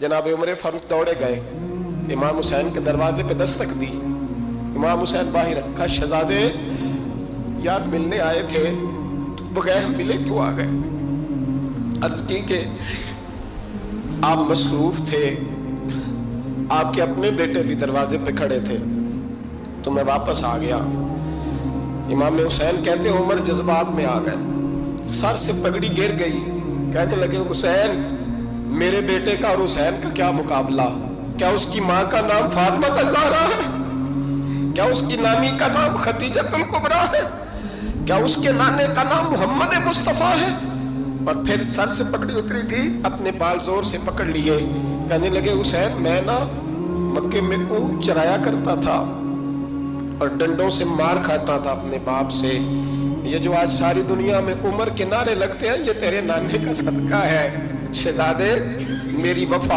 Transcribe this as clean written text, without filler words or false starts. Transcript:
जनाब उमर फारूक दौड़े गए, इमाम हुसैन के दरवाजे पे दस्तक दी। इमाम हुसैन बाहर रखा, शहजादे यार मिलने आए थे तो बगैर मिले क्यों आ गए? अर्ज की कि आप मसरूफ थे, आपके अपने बेटे भी दरवाजे पे खड़े थे तो मैं वापस आ गया। इमाम हुसैन कहते उमर जज्बात में आ गए, सर से पगड़ी गिर गई, कहने लगे हुसैन मेरे बेटे का और हुसैन का क्या मुकाबला? क्या उसकी माँ का नाम फातिमा ज़हरा है? क्या उसकी नानी का नाम खदीजतुल कुबरा है? क्या उसके नाने का नाम मोहम्मद मुस्तफ़ा है? और फिर सर से पकड़ी उतरी थी, अपने बाल जोर से पकड़ लिए, कहने लगे हुसैन मैं ना मक्के में ऊँट चराया करता था और डंडों से मार खाता था अपने बाप से। ये जो आज सारी दुनिया में उमर के नारे लगते हैं ये तेरे नाने का सदका है। शहजादे मेरी वफा